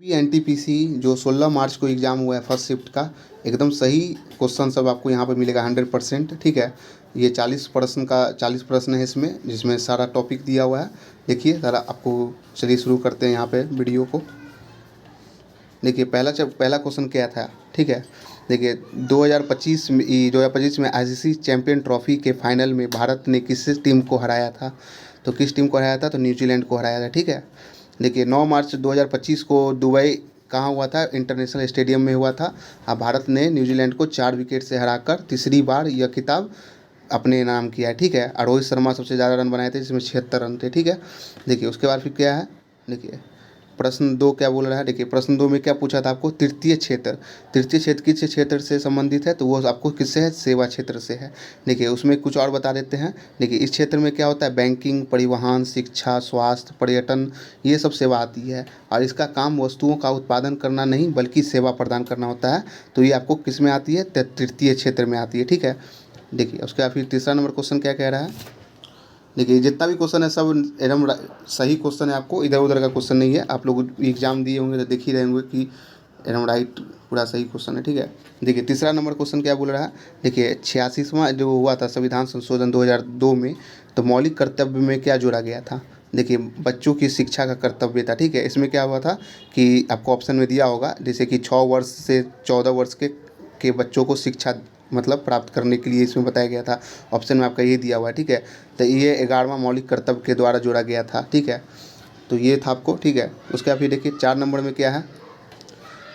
NTPC जो 16 मार्च को exam हुआ है फर्स्ट शिफ्ट का, एकदम सही क्वेश्चन सब आपको यहाँ पे मिलेगा 100%। ठीक है, ये 40 प्रश्न है इसमें, जिसमें सारा टॉपिक दिया हुआ है। देखिए सारा आपको। चलिए शुरू करते हैं यहाँ पे वीडियो को। देखिए पहला क्वेश्चन क्या था। ठीक है, देखिए 2025 में आईसीसी चैंपियन ट्रॉफी के फाइनल में भारत ने किस टीम को हराया था। तो किस टीम को हराया था, तो न्यूजीलैंड को हराया था। ठीक है, देखिए 9 मार्च 2025 को दुबई कहाँ हुआ था, इंटरनेशनल स्टेडियम में हुआ था। भारत ने न्यूजीलैंड को 4 विकेट से हराकर तीसरी बार यह खिताब अपने नाम किया है। ठीक है, और रोहित शर्मा सबसे ज़्यादा रन बनाए थे, जिसमें 76 रन थे। ठीक है, देखिए उसके बाद फिर क्या है। देखिए प्रश्न 2 क्या बोल रहा है। देखिए प्रश्न 2 में क्या पूछा था आपको, तृतीय क्षेत्र किस क्षेत्र से संबंधित है, तो वो आपको किससे है, सेवा क्षेत्र से है। देखिए उसमें कुछ और बता देते हैं। देखिए इस क्षेत्र में क्या होता है, बैंकिंग, परिवहन, शिक्षा, स्वास्थ्य, पर्यटन, ये सब सेवा आती है। और इसका काम वस्तुओं का उत्पादन करना नहीं बल्कि सेवा प्रदान करना होता है। तो ये आपको किस में आती है, तृतीय क्षेत्र में आती है। ठीक है, देखिए उसके बाद फिर तीसरा नंबर क्वेश्चन क्या कह रहा है। देखिए जितना भी क्वेश्चन है सब एकदम सही क्वेश्चन है, आपको इधर उधर का क्वेश्चन नहीं है। आप लोग एग्जाम दिए होंगे तो देख ही रहे होंगे कि एकदम राइट पूरा सही क्वेश्चन है। ठीक है, देखिए तीसरा नंबर क्वेश्चन क्या बोल रहा है। देखिए 86वां जो हुआ था संविधान संशोधन 2002 में, तो मौलिक कर्तव्य में क्या जोड़ा गया था। देखिए बच्चों की शिक्षा का कर्तव्य था। ठीक है, इसमें क्या हुआ था कि आपको ऑप्शन में दिया होगा, जैसे कि 6 वर्ष से 14 वर्ष के बच्चों को शिक्षा मतलब प्राप्त करने के लिए इसमें बताया गया था। ऑप्शन में आपका ये दिया हुआ है। ठीक है, तो ये 11वां मौलिक कर्तव्य के द्वारा जोड़ा गया था। ठीक है, तो ये था आपको। ठीक है, उसके बाद फिर देखिए 4 नंबर में क्या है।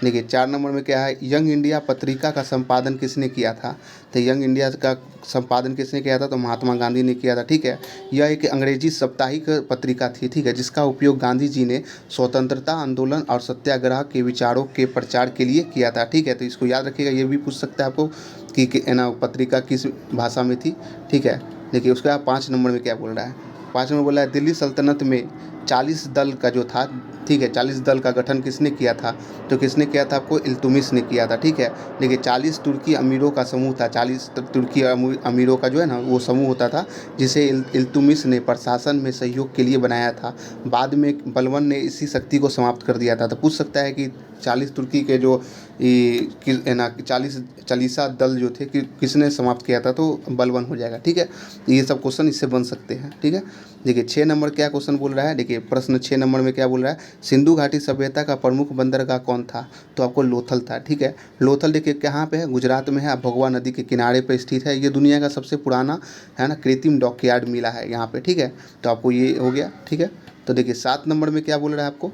देखिए 4 नंबर में क्या है, यंग इंडिया पत्रिका का संपादन किसने किया था। तो यंग इंडिया का संपादन किसने किया था, तो महात्मा गांधी ने किया था। ठीक है, यह एक अंग्रेजी साप्ताहिक पत्रिका थी। ठीक है, जिसका उपयोग गांधी जी ने स्वतंत्रता आंदोलन और सत्याग्रह के विचारों के प्रचार के लिए किया था। ठीक है, तो इसको याद रखिएगा, ये भी पूछ सकता है आपको कि ना पत्रिका किस भाषा में थी। ठीक है, देखिए उसके बाद 5 नंबर में क्या बोल रहा है। 5 नंबर बोल रहा है, दिल्ली सल्तनत में 40 दल का जो था। ठीक है, 40 दल का गठन किसने किया था, तो किसने किया था, आपको इल्तुमिश ने किया था। ठीक है, देखिए 40 तुर्की अमीरों का समूह था। 40 तुर्की अमीरों का जो है ना वो समूह होता था, जिसे इल्तुमिश ने प्रशासन में सहयोग के लिए बनाया था। बाद में बलबन ने इसी शक्ति को समाप्त कर दिया था। तो पूछ सकता है कि 40 तुर्की के जो है ना 40 दल जो थे कि किसने समाप्त किया था, तो बलबन हो जाएगा। ठीक है, तो ये सब क्वेश्चन इससे बन सकते हैं। ठीक है, देखिए 6 नंबर क्या क्वेश्चन बोल रहा है। देखिए प्रश्न 6 नंबर में क्या बोल रहा है, सिंधु घाटी सभ्यता का प्रमुख बंदरगाह कौन था, तो आपको लोथल था। ठीक है, लोथल देखिए कहाँ पे है, गुजरात में है, भगवा नदी के किनारे पे स्थित है। ये दुनिया का सबसे पुराना है ना कृत्रिम डॉकयार्ड मिला है यहाँ पे। ठीक है, तो आपको ये हो गया। ठीक है, तो देखिए 7 नंबर में क्या बोल रहा है आपको।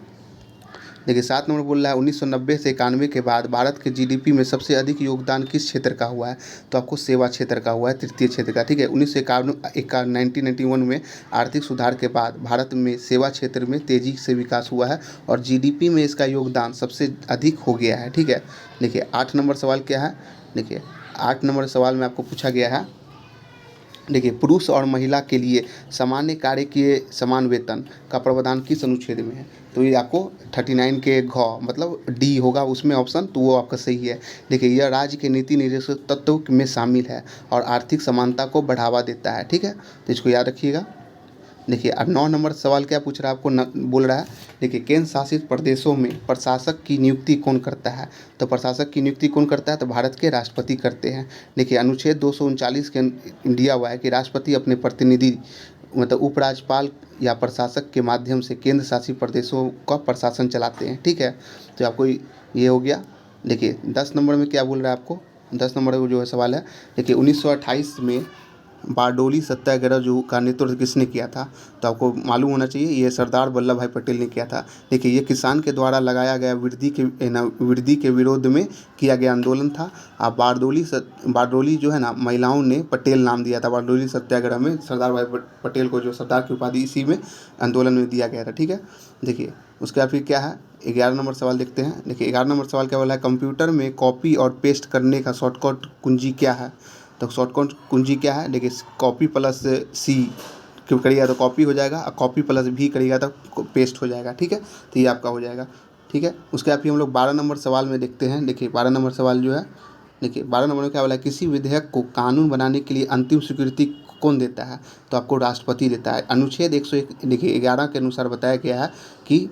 देखिए 7 नंबर बोल रहा है, 1990 से 91 के बाद भारत के जीडीपी में सबसे अधिक योगदान किस क्षेत्र का हुआ है, तो आपको सेवा क्षेत्र का हुआ है, तृतीय क्षेत्र का। ठीक है, 1991 में आर्थिक सुधार के बाद भारत में सेवा क्षेत्र में तेज़ी से विकास हुआ है और जीडीपी में इसका योगदान सबसे अधिक हो गया है। ठीक है, देखिए 8 नंबर सवाल क्या है। देखिए 8 नंबर सवाल में आपको पूछा गया है। देखिए पुरुष और महिला के लिए सामान्य कार्य के समान वेतन का प्रावधान किस अनुच्छेद में है, तो ये आपको 39 के घ मतलब डी होगा उसमें ऑप्शन, तो वो आपका सही है। देखिए यह राज्य के नीति निर्देशक तत्व में शामिल है और आर्थिक समानता को बढ़ावा देता है। ठीक है, तो इसको याद रखिएगा। देखिए अब 9 नंबर सवाल क्या पूछ रहा है आपको बोल रहा है। देखिए केंद्र शासित प्रदेशों में प्रशासक की नियुक्ति कौन करता है, तो प्रशासक की नियुक्ति कौन करता है, तो भारत के राष्ट्रपति करते हैं। देखिए अनुच्छेद 239 के दिया हुआ है कि राष्ट्रपति अपने प्रतिनिधि मतलब उपराज्यपाल या प्रशासक के माध्यम से केंद्र शासित प्रदेशों का प्रशासन चलाते हैं। ठीक है, तो आपको ये हो गया। देखिए 10 नंबर में क्या बोल रहा है आपको। 10 नंबर का जो है सवाल है। देखिए 1928 में बारडोली सत्याग्रह जो का नेतृत्व किसने किया था, तो आपको मालूम होना चाहिए ये सरदार वल्लभ भाई पटेल ने किया था। देखिए ये किसान के द्वारा लगाया गया वृद्धि के विरोध में किया गया आंदोलन था। आप बारडोली जो है ना महिलाओं ने पटेल नाम दिया था। बारडोली सत्याग्रह में सरदार भाई पटेल को जो सरदार की उपाधि इसी में आंदोलन में दिया गया था। ठीक है, देखिए उसके बाद फिर क्या है 11 नंबर सवाल देखते हैं। देखिए 11 नंबर सवाल क्या बोला है, कंप्यूटर में कॉपी और पेस्ट करने का शॉर्टकट कुंजी क्या है, तो शॉर्टकट कुंजी क्या है। देखिए कॉपी प्लस सी क्यों करिएगा तो कॉपी हो जाएगा, और कॉपी प्लस भी करिएगा तो पेस्ट हो जाएगा। ठीक है, तो ये आपका हो जाएगा। ठीक है, उसके बाद फिर हम लोग 12 नंबर सवाल में देखते हैं। देखिए 12 नंबर सवाल जो है, देखिए 12 नंबर में क्या बोला है, किसी विधेयक को कानून बनाने के लिए अंतिम स्वीकृति कौन देता है, तो आपको राष्ट्रपति देता है। अनुच्छेद 101 देखिए 11 के अनुसार बताया गया है कि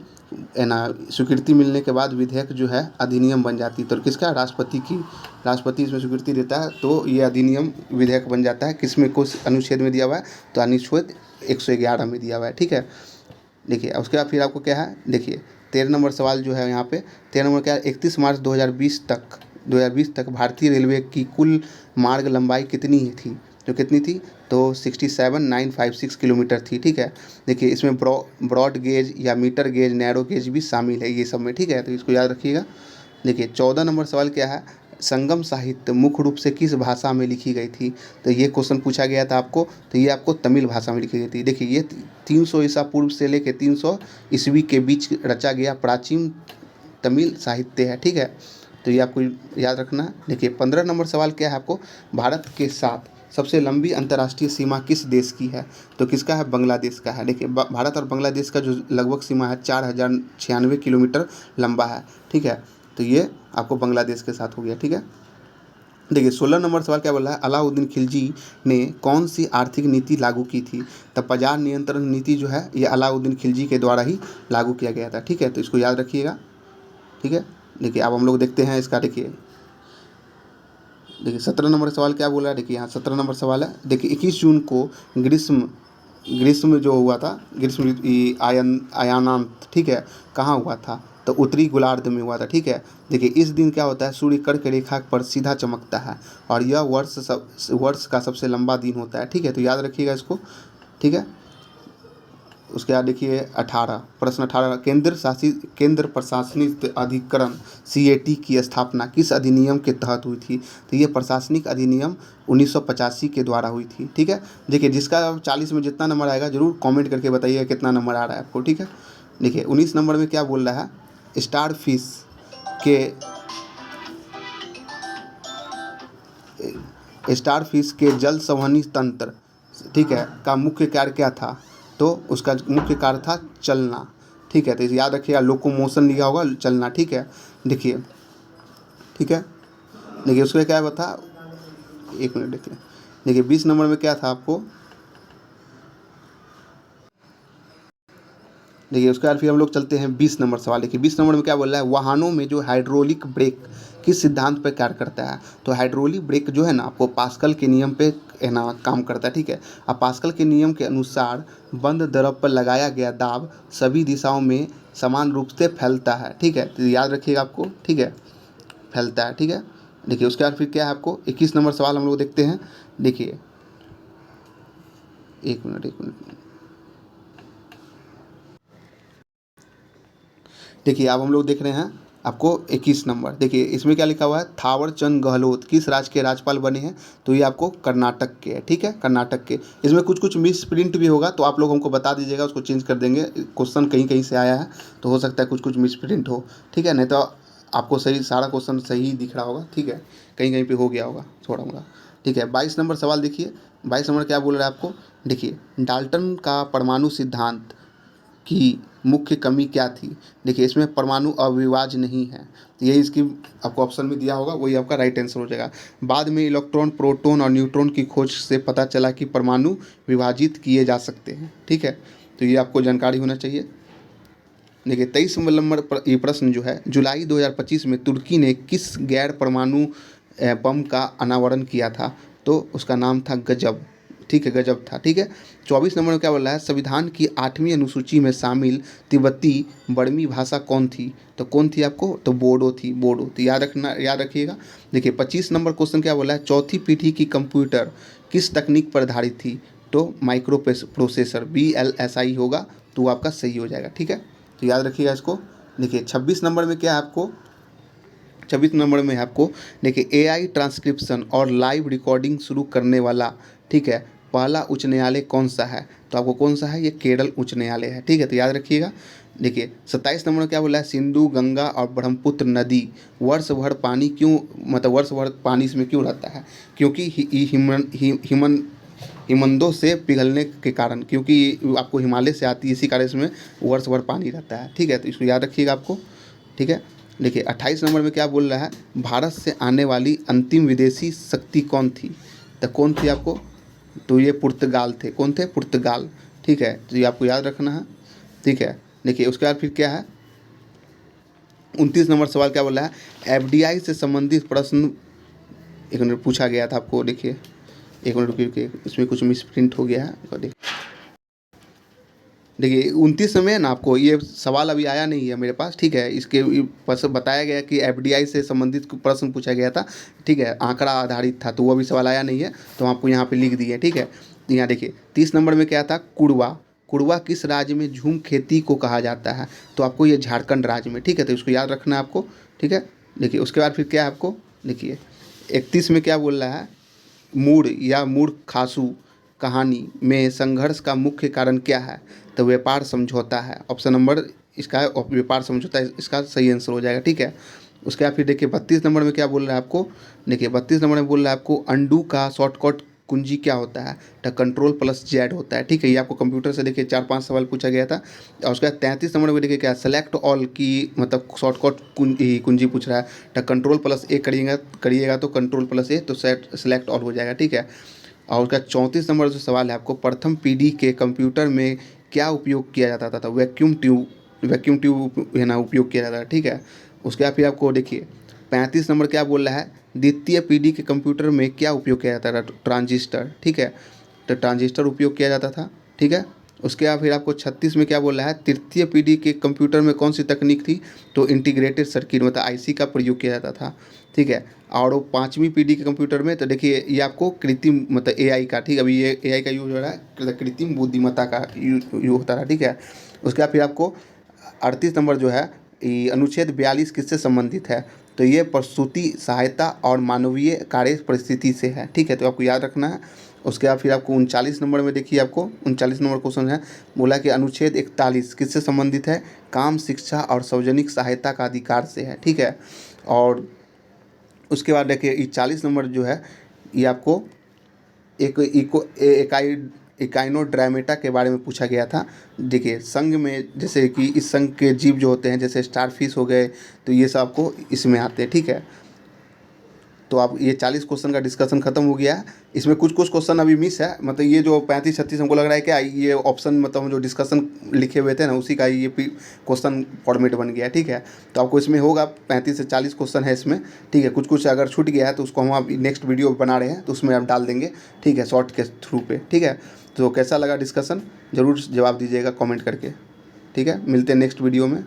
है ना, स्वीकृति मिलने के बाद विधेयक जो है अधिनियम बन जाती है। तो किसका? राष्ट्रपति की। राष्ट्रपति इसमें स्वीकृति देता है तो ये अधिनियम विधेयक बन जाता है। किसमें, किस अनुच्छेद में दिया हुआ है? तो अनुच्छेद 111 में दिया हुआ है। ठीक है, देखिए उसके बाद फिर आपको क्या है, देखिए 13 नंबर सवाल जो है यहाँ पे 13 नंबर क्या है, 31 मार्च 2020 तक भारतीय रेलवे की कुल मार्ग लंबाई कितनी थी? जो कितनी थी? तो 67,956 किलोमीटर थी। ठीक है, देखिए इसमें ब्रॉड गेज या मीटर गेज, नैरो गेज भी शामिल है ये सब में। ठीक है, तो इसको याद रखिएगा। देखिए 14 नंबर सवाल क्या है, संगम साहित्य मुख्य रूप से किस भाषा में लिखी गई थी? तो ये क्वेश्चन पूछा गया था आपको, तो ये आपको तमिल भाषा में लिखी गई थी। देखिए ये 300 ईसा पूर्व से लेकर 300 ईस्वी के बीच रचा गया प्राचीन तमिल साहित्य है। ठीक है, तो ये आपको याद रखना है। देखिए 15 नंबर सवाल क्या है आपको, भारत के साथ सबसे लंबी अंतर्राष्ट्रीय सीमा किस देश की है? तो किसका है? बांग्लादेश का है। देखिए भारत और बांग्लादेश का जो लगभग सीमा है 4096 किलोमीटर लंबा है। ठीक है, तो ये आपको बांग्लादेश के साथ हो गया। ठीक है, देखिए 16 नंबर सवाल क्या बोल रहा है, अलाउद्दीन खिलजी ने कौन सी आर्थिक नीति लागू की थी? तब बाजार नियंत्रण नीति जो है ये अलाउद्दीन खिलजी के द्वारा ही लागू किया गया था। ठीक है, तो इसको याद रखिएगा। ठीक है, देखिए अब हम लोग देखते हैं इसका। देखिए 17 नंबर सवाल क्या बोला है, देखिए यहाँ 17 नंबर सवाल है। देखिए 21 जून को ग्रीष्म जो हुआ था, ग्रीष्म अयानांत, ठीक है, कहाँ हुआ था? तो उत्तरी गोलार्ध में हुआ था। ठीक है, देखिए इस दिन क्या होता है, सूर्य कर्क रेखा पर सीधा चमकता है और यह वर्ष का सबसे लंबा दिन होता है। ठीक है, तो याद रखिएगा इसको। ठीक है, उसके बाद देखिए 18 प्रश्न 18, केंद्र प्रशासनिक अधिकरण CAT की स्थापना किस अधिनियम के तहत हुई थी? तो ये प्रशासनिक अधिनियम 1985 के द्वारा हुई थी। ठीक है, देखिए जिसका 40 में जितना नंबर आएगा जरूर कमेंट करके बताइए कितना नंबर आ रहा है आपको। ठीक है, देखिए 19 नंबर में क्या बोल रहा है, स्टार फिश के जल संवहनी तंत्र, ठीक है, का मुख्य कार्य क्या था? तो उसका मुख्य कार्य था चलना। ठीक है, तो इसे याद रखिएगा, लोकोमोशन लिखा होगा, चलना। ठीक है, देखिए, ठीक है, देखिए उसमें क्या था, एक मिनट देखिए 20 नंबर में क्या था आपको, देखिए उसके बाद फिर हम लोग चलते हैं 20 नंबर सवाल। देखिए 20 नंबर में क्या बोल रहा है, वाहनों में जो हाइड्रोलिक ब्रेक किस सिद्धांत पर कार्य करता है? तो हाइड्रोलिक ब्रेक जो है ना आपको पास्कल के नियम पे है ना काम करता है। ठीक है, अब पास्कल के नियम के अनुसार बंद द्रव पर लगाया गया दाब सभी दिशाओं में समान रूप से फैलता है। ठीक है, तो याद रखिएगा आपको। ठीक है, फैलता है। ठीक है, देखिए उसके बाद फिर क्या है आपको 21 नंबर सवाल हम लोग देखते हैं। देखिए एक मिनट देखिए अब हम लोग देख रहे हैं आपको 21 नंबर। देखिए इसमें क्या लिखा हुआ है, थावर चंद गहलोत किस राज्य के राज्यपाल बने हैं? तो ये आपको कर्नाटक के है। ठीक है, कर्नाटक के। इसमें कुछ कुछ मिस प्रिंट भी होगा तो आप लोग हमको बता दीजिएगा, उसको चेंज कर देंगे। क्वेश्चन कहीं कहीं से आया है तो हो सकता है कुछ कुछ मिस प्रिंट हो। ठीक है, नहीं तो आपको सही सारा क्वेश्चन सही दिख रहा होगा। ठीक है, कहीं कहीं पर हो गया होगा थोड़ा मोड़ा। ठीक है, 22 नंबर सवाल देखिए। 22 नंबर क्या बोल रहा है आपको, देखिए डाल्टन का परमाणु सिद्धांत की मुख्य कमी क्या थी? देखिए इसमें परमाणु अविभाज्य नहीं है, तो यही इसकी आपको ऑप्शन में दिया होगा, वही आपका राइट आंसर हो जाएगा। बाद में इलेक्ट्रॉन, प्रोटॉन और न्यूट्रॉन की खोज से पता चला कि परमाणु विभाजित किए जा सकते हैं। ठीक है, तो ये आपको जानकारी होना चाहिए। देखिए 23 नंबर पर ये प्रश्न जो है, जुलाई 2025 में तुर्की ने किस गैर परमाणु बम का अनावरण किया था? तो उसका नाम था गजब। ठीक है, गजब था। ठीक है, 24 नंबर में क्या बोल रहा है, संविधान की 8वीं अनुसूची में शामिल तिब्बती बर्मी भाषा कौन थी? तो कौन थी आपको? तो बोडो थी, बोडो। तो याद रखिएगा। देखिए 25 नंबर क्वेश्चन क्या बोला है, चौथी पीढ़ी की कंप्यूटर किस तकनीक पर आधारित थी? तो माइक्रो प्रोसेसर VLSI होगा, तो आपका सही हो जाएगा। ठीक है, तो याद रखिएगा इसको। देखिए 26 नंबर में क्या है आपको, 26 नंबर में है आपको, देखिए AI ट्रांसक्रिप्शन और लाइव रिकॉर्डिंग शुरू करने वाला, ठीक है, पहला उच्च न्यायालय कौन सा है? तो आपको कौन सा है, ये केरल उच्च न्यायालय है। ठीक है, तो याद रखिएगा। देखिए 27 नंबर में क्या बोला है, सिंधु, गंगा और ब्रह्मपुत्र नदी वर्ष भर पानी क्यों, मतलब वर्ष भर पानी इसमें क्यों रहता है? क्योंकि हिमनदों से पिघलने के कारण, क्योंकि आपको हिमालय से आती है, इसी कारण इसमें वर्ष भर पानी रहता है। ठीक है, तो इसको याद रखिएगा आपको। ठीक है, देखिए 28 नंबर में क्या बोल रहा है, भारत से आने वाली अंतिम विदेशी शक्ति कौन थी? तो कौन थी आपको? तो ये पुर्तगाल थे। कौन थे? पुर्तगाल। ठीक है, तो ये आपको याद रखना है। ठीक है, देखिए उसके बाद फिर क्या है, 29 नंबर सवाल क्या बोला है, एफडीआई से संबंधित प्रश्न एक मिनट पूछा गया था आपको। देखिए एक मिनट रुकिए, इसमें कुछ मिसप्रिंट हो गया है। देखिए 29 में ना आपको ये सवाल अभी आया नहीं है मेरे पास, ठीक है। इसके बस बताया गया कि एफडीआई से संबंधित प्रश्न पूछा गया था, ठीक है, आंकड़ा आधारित था, तो वो अभी सवाल आया नहीं है, तो हम आपको यहाँ पे लिख दिए, ठीक है। तो यहाँ देखिए 30 नंबर में क्या था, कुड़वा। कुड़वा किस राज्य में झूम खेती को कहा जाता है, तो आपको ये झारखंड राज्य में, ठीक है, तो इसको याद रखना है आपको, ठीक है। देखिए उसके बाद फिर क्या है आपको, देखिए 31 में क्या बोल रहा है, मूड या मूड खासू कहानी में संघर्ष का मुख्य कारण क्या है, तो व्यापार समझौता है। ऑप्शन नंबर इसका है व्यापार समझौता, इसका सही आंसर हो जाएगा, ठीक है। उसके बाद फिर देखिए 32 नंबर में क्या बोल रहा है आपको, देखिए 32 नंबर में बोल रहा है आपको अंडू का शॉर्टकट कुंजी क्या होता है, तो कंट्रोल प्लस जेड होता है, ठीक है। ये आपको कंप्यूटर से देखिए 4-5 सवाल पूछा गया था। और उसके बाद 33 नंबर में देखिए क्या, सेलेक्ट ऑल की मतलब शॉर्टकट कुंजी पूछ रहा है, तो कंट्रोल प्लस ए करिएगा तो कंट्रोल प्लस ए, तो सेलेक्ट ऑल हो जाएगा, ठीक है। और उसका 34 नंबर जो सवाल है आपको, प्रथम पीढ़ी के कंप्यूटर में क्या उपयोग किया जाता था, वैक्यूम ट्यूब है ना उपयोग किया जाता है, ठीक है। उसके बाद फिर आपको देखिए 35 नंबर क्या बोल रहा है, द्वितीय पीढ़ी के कंप्यूटर में क्या उपयोग किया जाता था, ट्रांजिस्टर, ठीक है, तो ट्रांजिस्टर उपयोग किया जाता था, ठीक है। उसके बाद फिर आपको 36 में क्या बोल रहा है, तृतीय पीढ़ी के कंप्यूटर में कौन सी तकनीक थी, तो इंटीग्रेटेड सर्किट मतलब आईसी का प्रयोग किया जाता था, ठीक है। और वो 5वीं पीढ़ी के कंप्यूटर में तो देखिए ये आपको कृत्रिम मतलब एआई का, ठीक है, अभी ये एआई का यूज हो रहा है, मतलब कृत्रिम बुद्धिमत्ता का यूज होता रहा, ठीक है। उसके बाद फिर आपको 38 नंबर जो है, ये अनुच्छेद 42 किससे संबंधित है, तो ये प्रसूति सहायता और मानवीय कार्य परिस्थिति से है, ठीक है, तो आपको याद रखना है। उसके बाद फिर आपको 39 नंबर में देखिए, आपको 39 नंबर क्वेश्चन है, बोला कि अनुच्छेद 41 किससे संबंधित है, काम शिक्षा और सार्वजनिक सहायता का अधिकार से है, ठीक है। और उसके बाद देखिए ये 40 नंबर जो है, ये आपको एक इकाइनोड्रामेटा के बारे में पूछा गया था। देखिए संघ में जैसे कि इस संघ के जीव जो होते हैं जैसे स्टारफिश हो गए, तो ये सब आपको इसमें आते हैं, ठीक है। तो आप ये 40 क्वेश्चन का डिस्कशन खत्म हो गया है। इसमें कुछ कुछ क्वेश्चन अभी मिस है, मतलब ये जो 35-36 हमको लग रहा है क्या ये ऑप्शन मतलब हम जो डिस्कशन लिखे हुए थे ना उसी का ये क्वेश्चन फॉर्मेट बन गया है, ठीक है। तो आपको इसमें होगा 35 से 40 क्वेश्चन है इसमें, ठीक है। कुछ कुछ अगर छूट गया है तो उसको हम आप नेक्स्ट वीडियो बना रहे हैं तो उसमें आप डाल देंगे, ठीक है, शॉर्ट के थ्रू पे, ठीक है। तो कैसा लगा डिस्कशन ज़रूर जवाब दीजिएगा कॉमेंट करके, ठीक है। मिलते हैं नेक्स्ट वीडियो में।